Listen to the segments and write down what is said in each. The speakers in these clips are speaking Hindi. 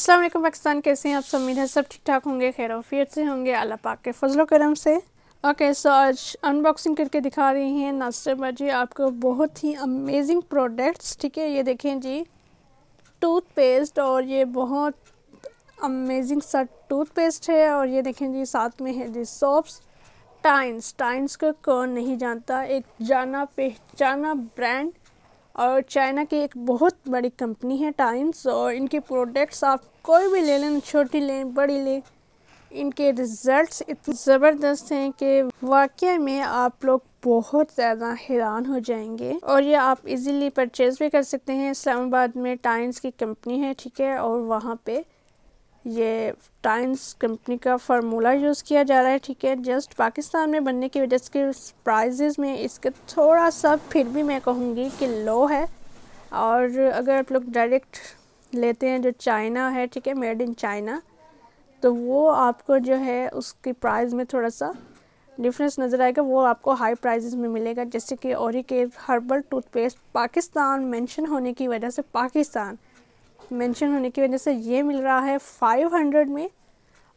अस्सलाम वालेकुम पाकिस्तान, कैसे हैं आप सब? उम्मीद है सब ठीक ठाक होंगे, खैर आफियत से होंगे, अल्लाह पाक के फजलो करम से। ओके सो आज अनबॉक्सिंग करके दिखा रही हैं नास्टर जी आपको बहुत ही अमेजिंग प्रोडक्ट्स। ठीक है, ये देखें जी टूथपेस्ट, और ये बहुत अमेजिंग सा टूथपेस्ट है। और ये देखें जी साथ में है जी सोप्स। टाइन्स को कौन नहीं जानता, एक जाना पहचाना ब्रांड और चाइना की एक बहुत बड़ी कंपनी है टाइम्स। और इनके प्रोडक्ट्स आप कोई भी ले लें, छोटी लें बड़ी लें, इनके रिज़ल्ट्स इतने ज़बरदस्त हैं कि वाकई में आप लोग बहुत ज़्यादा हैरान हो जाएंगे। और ये आप इजीली परचेज़ भी कर सकते हैं। इस्लामाबाद में टाइम्स की कंपनी है, ठीक है, और वहाँ पे ये टाइम्स कंपनी का फार्मूला यूज़ किया जा रहा है। ठीक है, जस्ट पाकिस्तान में बनने की वजह से प्राइजेज़ में इसका थोड़ा सा फिर भी मैं कहूँगी कि लो है। और अगर आप लोग डायरेक्ट लेते हैं जो चाइना है, ठीक है, मेड इन चाइना, तो वो आपको जो है उसकी प्राइस में थोड़ा सा डिफरेंस नज़र आएगा। वो आपको हाई प्राइजेस में मिलेगा। जैसे कि ओरिकेयर हर्बल टूथपेस्ट पाकिस्तान मेंशन होने की वजह से, पाकिस्तान मेंशन होने की वजह से ये मिल रहा है 500 में।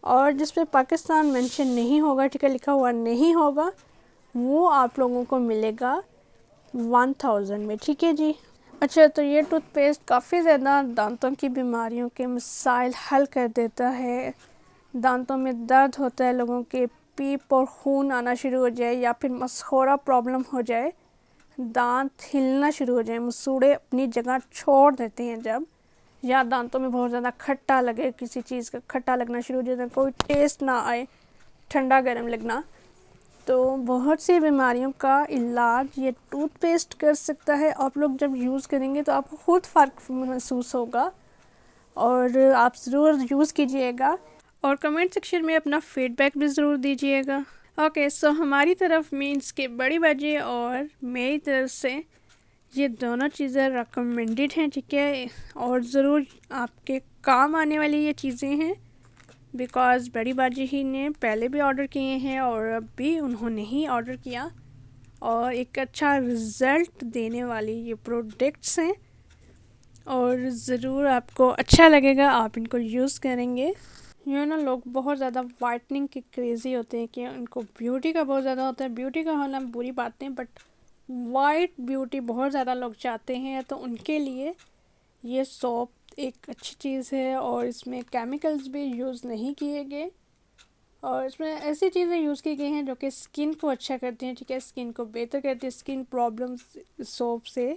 और जिस पे पाकिस्तान मेंशन नहीं होगा, ठीक है, लिखा हुआ नहीं होगा, वो आप लोगों को मिलेगा 1000 में। ठीक है जी। अच्छा, तो ये टूथपेस्ट काफ़ी ज़्यादा दांतों की बीमारियों के मसाइल हल कर देता है। दांतों में दर्द होता है लोगों के, पीप और खून आना शुरू हो जाए, या फिर मसखोरा प्रॉब्लम हो जाए, दांत हिलना शुरू हो जाए, मसूड़े अपनी जगह छोड़ देते हैं जब, या दांतों में बहुत ज़्यादा खट्टा लगे, किसी चीज़ का खट्टा लगना शुरू हो जाए, कोई टेस्ट ना आए, ठंडा गर्म लगना, तो बहुत सी बीमारियों का इलाज ये टूथपेस्ट कर सकता है। आप लोग जब यूज़ करेंगे तो आपको खुद फ़र्क महसूस होगा, और आप ज़रूर यूज़ कीजिएगा और कमेंट सेक्शन में अपना फीडबैक भी ज़रूर दीजिएगा। ओके सो हमारी तरफ मीन्स के बड़ी बाजी और मेरी तरफ से ये दोनों चीज़ें रिकमेंडेड हैं, ठीक है, और ज़रूर आपके काम आने वाली ये चीज़ें हैं। बिकॉज़ बड़ी बाजी ही ने पहले भी ऑर्डर किए हैं और अब भी उन्होंने ही ऑर्डर किया, और एक अच्छा रिज़ल्ट देने वाली ये प्रोडक्ट्स हैं, और ज़रूर आपको अच्छा लगेगा, आप इनको यूज़ करेंगे। ना लोग बहुत ज़्यादा वाइटनिंग के क्रेज़ी होते हैं कि उनको ब्यूटी का बहुत ज़्यादा होता है। ब्यूटी का होना बुरी बात नहीं, बट वाइट ब्यूटी बहुत ज़्यादा लोग चाहते हैं, तो उनके लिए ये सोप एक अच्छी चीज़ है। और इसमें केमिकल्स भी यूज़ नहीं किए गए, और इसमें ऐसी चीज़ें यूज़ की गई हैं जो कि स्किन को अच्छा करती हैं, ठीक है, स्किन को बेहतर करती है। स्किन प्रॉब्लम्स सोप से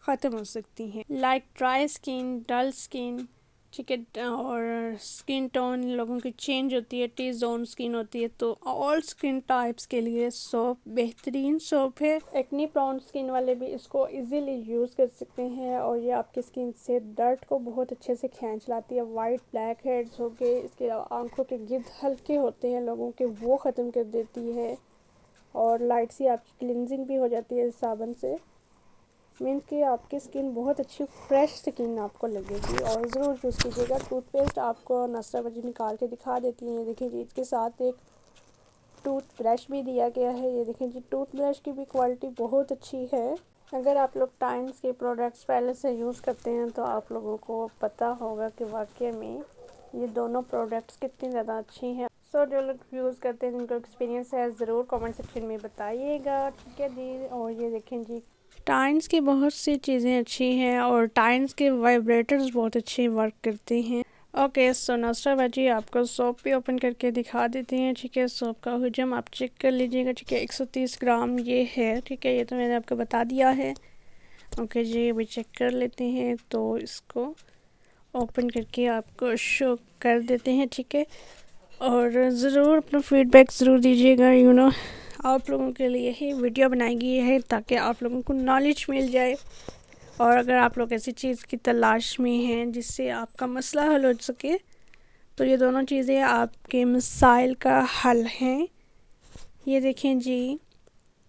ख़त्म हो सकती हैं, like dry skin, dull skin, ठीक है, और स्किन टोन लोगों की चेंज होती है, टी जोन स्किन होती है, तो ऑल स्किन टाइप्स के लिए सोप बेहतरीन सोप है। एक्नी प्रोन स्किन वाले भी इसको इजीली यूज़ कर सकते हैं, और ये आपकी स्किन से डर्ट को बहुत अच्छे से खींच लाती है। वाइट ब्लैक हेड्स हो गए, इसके अलावा आंखों के गिद्ध हल्के होते हैं लोगों के, वो ख़त्म कर देती है, और लाइट सी आपकी क्लिनजिंग भी हो जाती है साबुन से। मीन्स कि आपकी स्किन बहुत अच्छी फ्रेश स्किन आपको लगेगी, और ज़रूर यूज़ कीजिएगा। टूथपेस्ट आपको नाश्ता बजी निकाल के दिखा देती हैं। देखिए जी, इसके साथ एक टूथ ब्रश भी दिया गया है। ये देखें जी, टूथ ब्रश की भी क्वालिटी बहुत अच्छी है। अगर आप लोग टाइम्स के प्रोडक्ट्स पहले से यूज़ करते हैं तो आप लोगों को पता होगा कि वाकई में ये दोनों प्रोडक्ट्स कितनी ज़्यादा अच्छी हैं। सो जो लोग यूज़ करते हैं, जिनका एक्सपीरियंस है, ज़रूर कमेंट सेक्शन में बताइएगा, ठीक है जी। और ये देखें जी, टाइम्स की बहुत सी चीज़ें अच्छी हैं, और टाइम्स के वाइब्रेटर्स बहुत अच्छे वर्क करते हैं। ओके सो नास्टा बाजी आपको सोप भी ओपन करके दिखा देते हैं, ठीक है। सोप का हुजम आप चेक कर लीजिएगा, ठीक है, 130 ग्राम ये है, ठीक है, ये तो मैंने आपको बता दिया है। ओके जी, अभी चेक कर लेते हैं, तो इसको ओपन करके आपको शो कर देते हैं, ठीक है। और ज़रूर अपना फीडबैक ज़रूर दीजिएगा। आप लोगों के लिए ही वीडियो बनाई गई है ताकि आप लोगों को नॉलेज मिल जाए, और अगर आप लोग ऐसी चीज़ की तलाश में हैं जिससे आपका मसला हल हो सके, तो ये दोनों चीज़ें आपके मसाइल का हल हैं। ये देखें जी,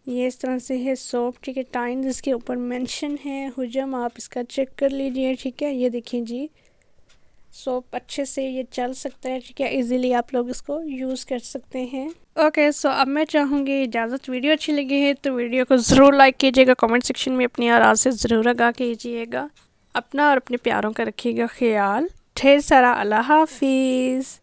ये इस तरह से है सोप, ठीक है, टाइम जिसके ऊपर मेंशन है, हुजम आप इसका चेक कर लीजिए, ठीक है। ये देखें जी, सोप अच्छे से ये चल सकता है, ठीक है, इजीली आप लोग इसको यूज़ कर सकते हैं। ओके सो अब मैं चाहूँगी इजाज़त। वीडियो अच्छी लगी है तो वीडियो को ज़रूर लाइक कीजिएगा, कमेंट सेक्शन में अपनी आराज़ से ज़रूर आगाह कीजिएगा। अपना और अपने प्यारों का रखिएगा ख्याल। ढेर सारा अल्लाह हाफिज़।